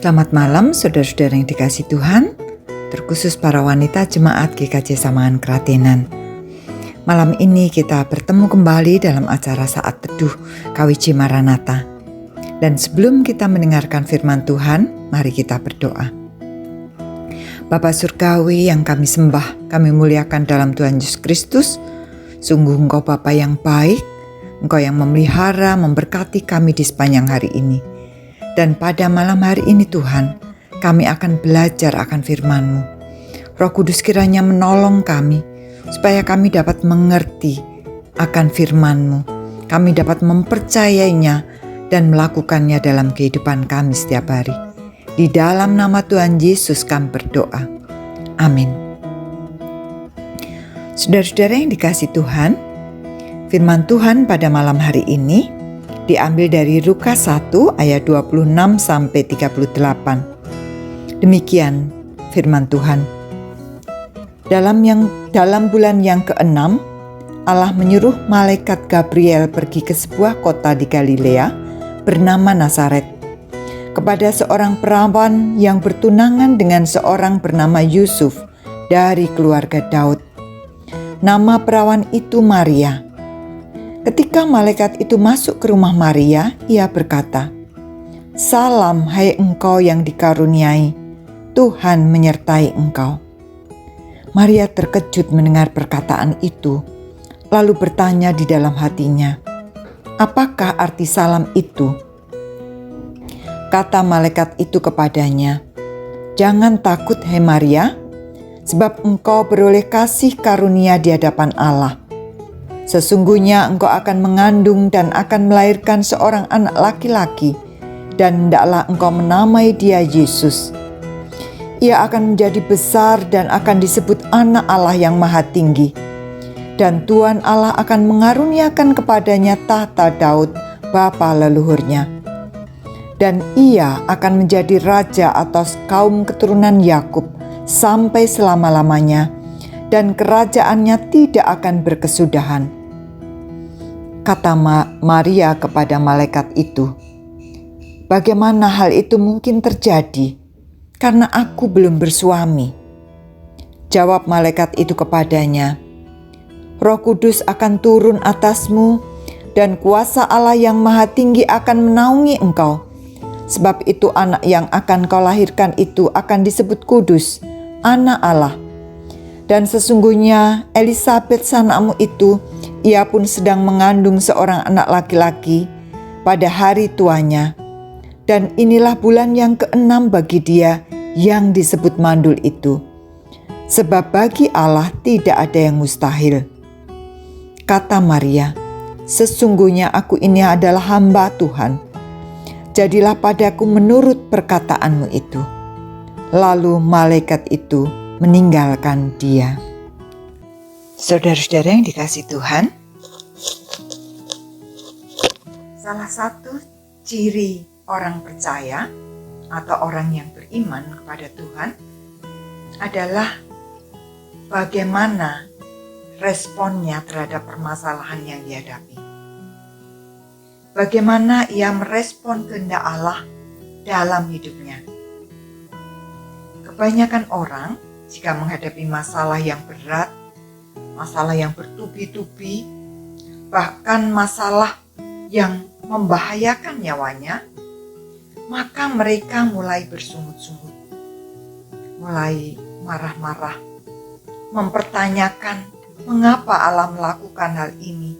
Selamat malam saudara-saudara yang dikasihi Tuhan, terkhusus para wanita jemaat GKJ Samahan Kratenan. Malam ini kita bertemu kembali dalam acara Saat Teduh KWJ Maranatha. Dan sebelum kita mendengarkan firman Tuhan, mari kita berdoa. Bapa Surgawi yang kami sembah, kami muliakan dalam Tuhan Yesus Kristus. Sungguh Engkau Bapa yang baik, Engkau yang memelihara, memberkati kami di sepanjang hari ini. Dan pada malam hari ini Tuhan, kami akan belajar akan firman-Mu. Roh Kudus kiranya menolong kami, supaya kami dapat mengerti akan firman-Mu. Kami dapat mempercayainya dan melakukannya dalam kehidupan kami setiap hari. Di dalam nama Tuhan Yesus kami berdoa. Amin. Saudara-saudara yang dikasihi Tuhan, firman Tuhan pada malam hari ini diambil dari Lukas 1 ayat 26 sampai 38. Demikian firman Tuhan. Dalam bulan yang ke-6, Allah menyuruh malaikat Gabriel pergi ke sebuah kota di Galilea bernama Nazaret, kepada seorang perawan yang bertunangan dengan seorang bernama Yusuf dari keluarga Daud. Nama perawan itu Maria. Ketika malaikat itu masuk ke rumah Maria, ia berkata, "Salam hai engkau yang dikaruniai, Tuhan menyertai engkau." Maria terkejut mendengar perkataan itu, lalu bertanya di dalam hatinya, "Apakah arti salam itu?" Kata malaikat itu kepadanya, "Jangan takut hai Maria, sebab engkau beroleh kasih karunia di hadapan Allah. Sesungguhnya engkau akan mengandung dan akan melahirkan seorang anak laki-laki, dan hendaklah engkau menamai dia Yesus. Ia akan menjadi besar dan akan disebut Anak Allah yang Maha Tinggi. Dan Tuhan Allah akan mengaruniakan kepadanya tahta Daud, bapa leluhurnya. Dan ia akan menjadi raja atas kaum keturunan Yakub sampai selama-lamanya, dan kerajaannya tidak akan berkesudahan." Kata Maria kepada malaikat itu, "Bagaimana hal itu mungkin terjadi, karena aku belum bersuami?" Jawab malaikat itu kepadanya, "Roh Kudus akan turun atasmu, dan kuasa Allah yang Maha Tinggi akan menaungi engkau. Sebab itu anak yang akan kau lahirkan itu akan disebut kudus, Anak Allah. Dan sesungguhnya Elisabet sanakmu itu, ia pun sedang mengandung seorang anak laki-laki pada hari tuanya. Dan inilah bulan yang ke-6 bagi dia yang disebut mandul itu. Sebab bagi Allah tidak ada yang mustahil." Kata Maria, "Sesungguhnya aku ini adalah hamba Tuhan. Jadilah padaku menurut perkataanmu itu." Lalu malaikat itu meninggalkan dia. Saudara-saudara yang dikasihi Tuhan, salah satu ciri orang percaya atau orang yang beriman kepada Tuhan adalah bagaimana responnya terhadap permasalahan yang dihadapi. Bagaimana ia merespon kehendak Allah dalam hidupnya. Kebanyakan orang jika menghadapi masalah yang berat, masalah yang bertubi-tubi, bahkan masalah yang membahayakan nyawanya, maka mereka mulai bersungut-sungut, mulai marah-marah, mempertanyakan mengapa Allah melakukan hal ini,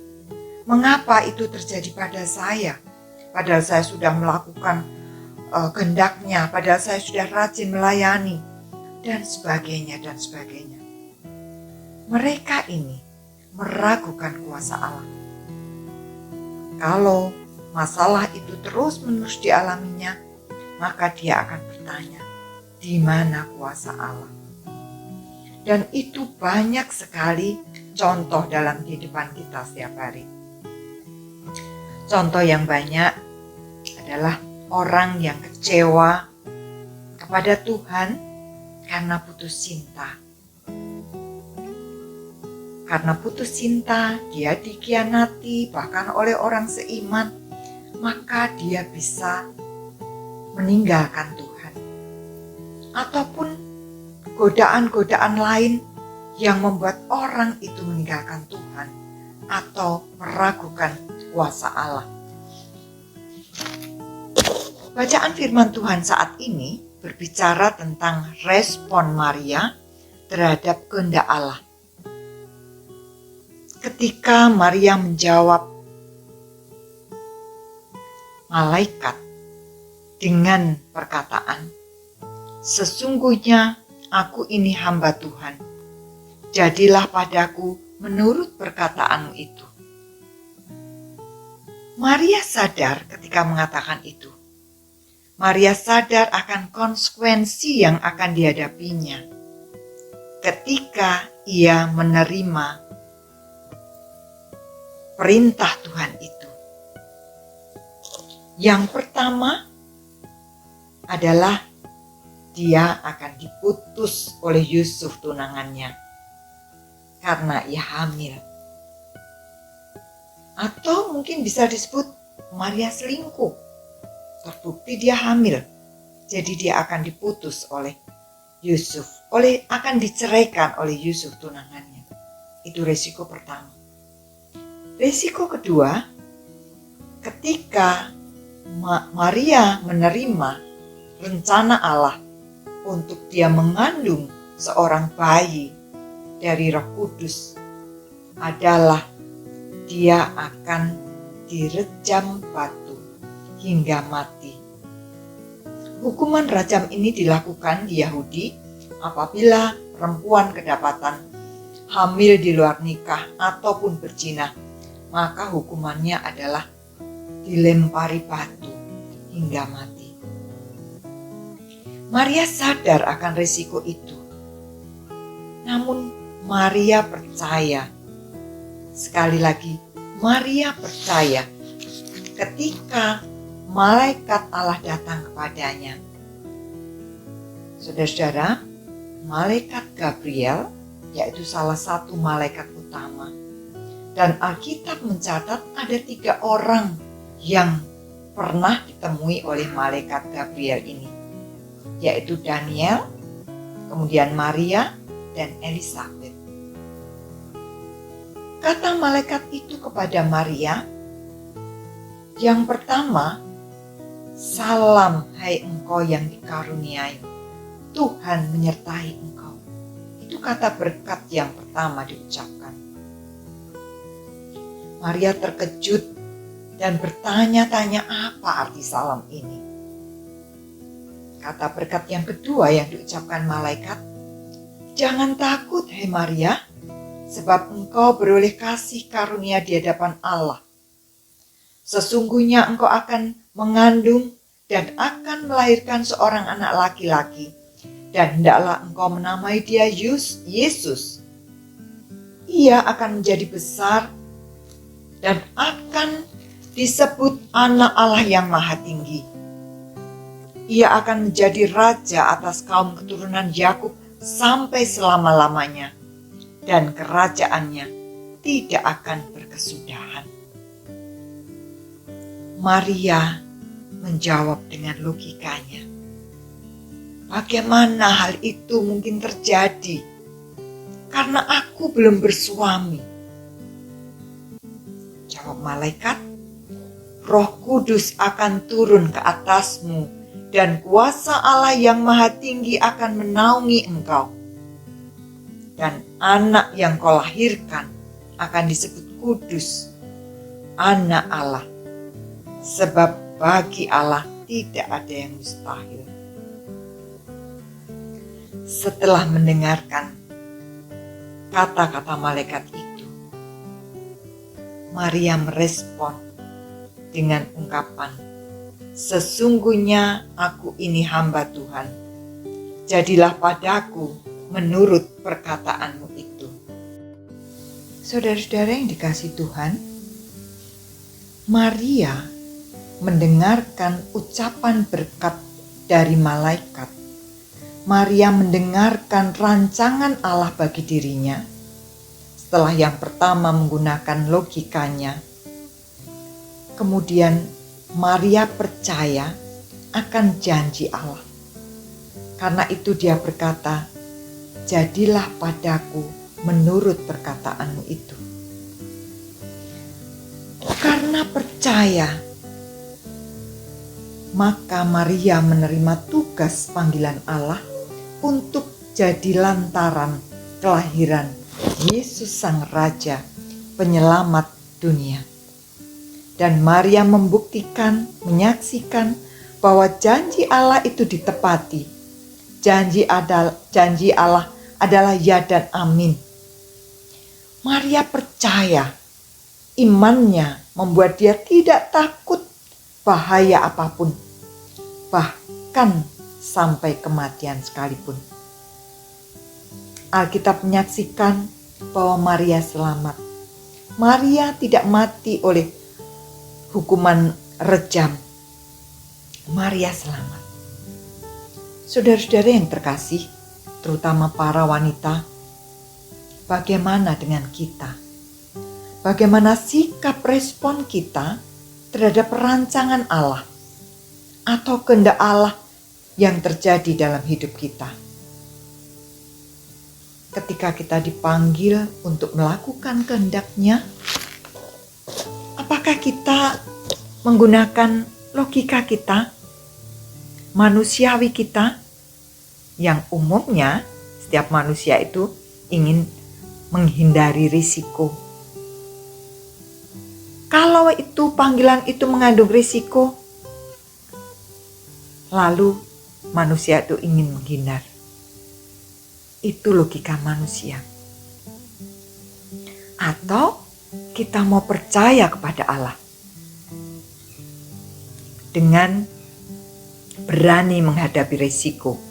mengapa itu terjadi pada saya, padahal saya sudah melakukan kehendaknya, padahal saya sudah rajin melayani, dan sebagainya dan sebagainya. Mereka ini meragukan kuasa Allah. Kalau masalah itu terus-menerus dialaminya, maka dia akan bertanya, di mana kuasa Allah? Dan itu banyak sekali contoh dalam kehidupan kita setiap hari. Contoh yang banyak adalah orang yang kecewa kepada Tuhan karena putus cinta. Karena putus cinta, dia dikhianati bahkan oleh orang seiman, maka dia bisa meninggalkan Tuhan. ataupun godaan-godaan lain yang membuat orang itu meninggalkan Tuhan atau meragukan kuasa Allah. Bacaan firman Tuhan saat ini berbicara tentang respon Maria terhadap kehendak Allah. Ketika Maria menjawab malaikat dengan perkataan, "Sesungguhnya aku ini hamba Tuhan, jadilah padaku menurut perkataanmu itu." Maria sadar ketika mengatakan itu. Maria sadar akan konsekuensi yang akan dihadapinya ketika ia menerima perintah Tuhan itu. Yang pertama adalah dia akan diputus oleh Yusuf tunangannya karena ia hamil. Atau mungkin bisa disebut Maria selingkuh. Terbukti dia hamil, jadi dia akan diputus oleh Yusuf, akan diceraikan oleh Yusuf tunangannya. Itu resiko pertama. Resiko kedua, ketika Maria menerima rencana Allah untuk dia mengandung seorang bayi dari Roh Kudus, adalah dia akan direjam batu hingga mati. Hukuman rajam ini dilakukan di Yahudi apabila perempuan kedapatan hamil di luar nikah ataupun berzina, maka hukumannya adalah dilempari batu hingga mati. Maria sadar akan risiko itu. Namun Maria percaya. Sekali lagi, Maria percaya ketika malaikat Allah datang kepadanya. Saudara-saudara, malaikat Gabriel, yaitu salah satu malaikat utama. Dan Alkitab mencatat ada 3 orang yang pernah ditemui oleh malaikat Gabriel ini, yaitu Daniel, kemudian Maria, dan Elizabeth. Kata malaikat itu kepada Maria, yang pertama, "Salam hai engkau yang dikaruniai, Tuhan menyertai engkau." Itu kata berkat yang pertama diucapkan. Maria terkejut dan bertanya-tanya apa arti salam ini. Kata berkat yang kedua yang diucapkan malaikat, "Jangan takut hai Maria, sebab engkau beroleh kasih karunia di hadapan Allah. Sesungguhnya engkau akan mengandung dan akan melahirkan seorang anak laki-laki, dan hendaklah engkau menamai dia Yesus. Ia akan menjadi besar dan akan disebut Anak Allah yang Maha Tinggi. Ia akan menjadi raja atas kaum keturunan Yakub sampai selama-lamanya, dan kerajaannya tidak akan berkesudahan." Maria menjawab dengan logikanya. Bagaimana hal itu mungkin terjadi? Karena aku belum bersuami. Jawab malaikat, "Roh Kudus akan turun ke atasmu dan kuasa Allah yang Maha Tinggi akan menaungi engkau. Dan anak yang kau lahirkan akan disebut kudus, Anak Allah. Sebab bagi Allah tidak ada yang mustahil." Setelah mendengarkan kata-kata malaikat itu, Maria merespon dengan ungkapan, "Sesungguhnya aku ini hamba Tuhan, jadilah padaku menurut perkataanmu itu." Saudara-saudara yang dikasihi Tuhan, Maria mendengarkan ucapan berkat dari malaikat. Maria mendengarkan rancangan Allah bagi dirinya. Setelah yang pertama menggunakan logikanya, kemudian Maria percaya akan janji Allah. Karena itu dia berkata, "Jadilah padaku menurut perkataanmu itu." Karena percaya, maka Maria menerima tugas panggilan Allah untuk jadi lantaran kelahiran Yesus Sang Raja, Penyelamat dunia. Dan Maria membuktikan, menyaksikan bahwa janji Allah itu ditepati. Janji Allah adalah ya dan amin. Maria percaya, imannya membuat dia tidak takut bahaya apapun, bahkan sampai kematian sekalipun. Alkitab menyaksikan bahwa Maria selamat. Maria tidak mati oleh hukuman rejam. Maria selamat. Saudara-saudara yang terkasih, terutama para wanita, bagaimana dengan kita? Bagaimana sikap respon kita terhadap perancangan Allah atau kehendak Allah yang terjadi dalam hidup kita? Ketika kita dipanggil untuk melakukan kehendak-Nya, apakah kita menggunakan logika kita, manusiawi kita, yang umumnya setiap manusia itu ingin menghindari risiko? Kalau itu panggilan itu mengandung risiko, lalu manusia itu ingin menghindar. Itu logika manusia. Atau kita mau percaya kepada Allah dengan berani menghadapi risiko.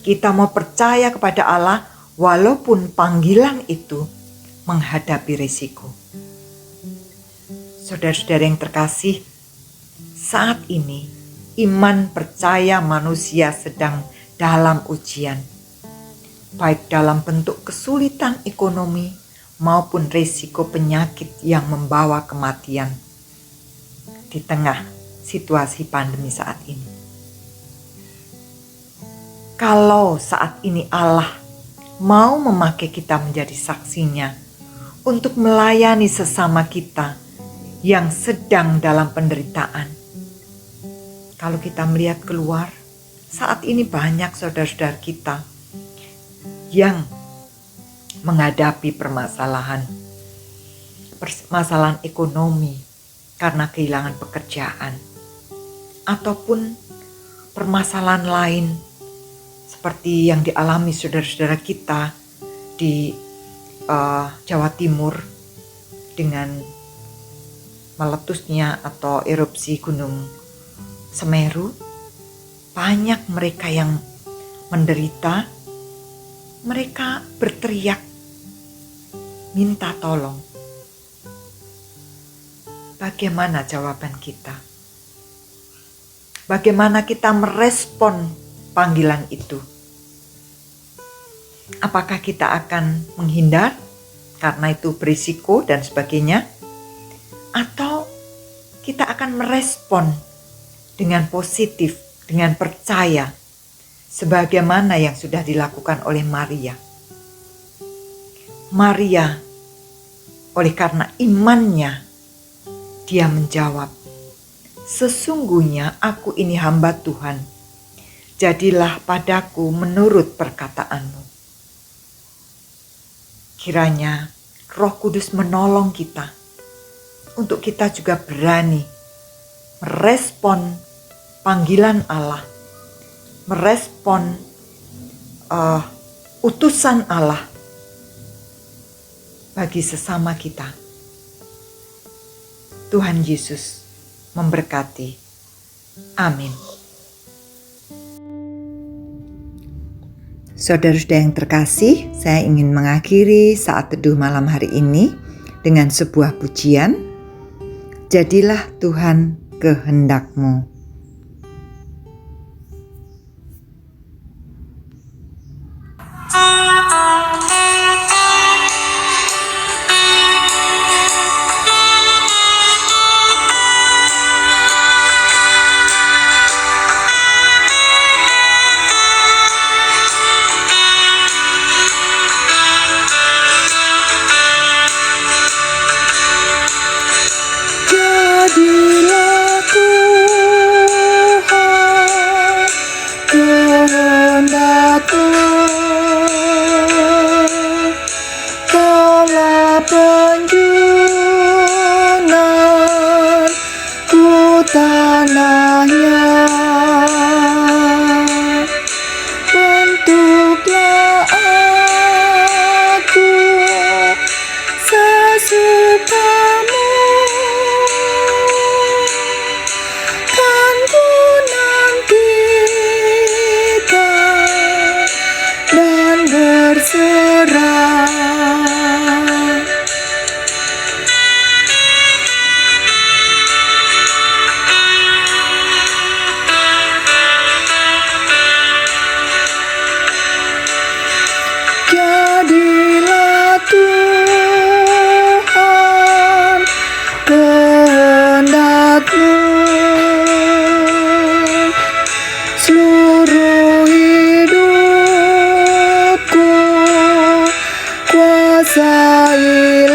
Kita mau percaya kepada Allah walaupun panggilan itu menghadapi risiko. Saudara-saudara yang terkasih, saat ini iman percaya manusia sedang dalam ujian, baik dalam bentuk kesulitan ekonomi maupun risiko penyakit yang membawa kematian di tengah situasi pandemi saat ini. Kalau saat ini Allah mau memakai kita menjadi saksinya untuk melayani sesama kita yang sedang dalam penderitaan. Kalau kita melihat keluar, saat ini banyak saudara-saudara kita yang menghadapi permasalahan ekonomi karena kehilangan pekerjaan, ataupun permasalahan lain seperti yang dialami saudara-saudara kita di Jawa Timur dengan meletusnya atau erupsi Gunung Semeru. Banyak mereka yang menderita, mereka berteriak minta tolong. Bagaimana jawaban kita? Bagaimana kita merespon panggilan itu? Apakah kita akan menghindar karena itu berisiko dan sebagainya? Atau kita akan merespon dengan positif, dengan percaya, sebagaimana yang sudah dilakukan oleh Maria. Maria, oleh karena imannya, dia menjawab, "Sesungguhnya aku ini hamba Tuhan, jadilah padaku menurut perkataanmu." Kiranya Roh Kudus menolong kita untuk kita juga berani merespon panggilan Allah, merespon utusan Allah bagi sesama kita. Tuhan Yesus memberkati. Amin. Saudara-saudara yang terkasih, saya ingin mengakhiri saat teduh malam hari ini dengan sebuah pujian. Jadilah Tuhan kehendak-Mu. Sailah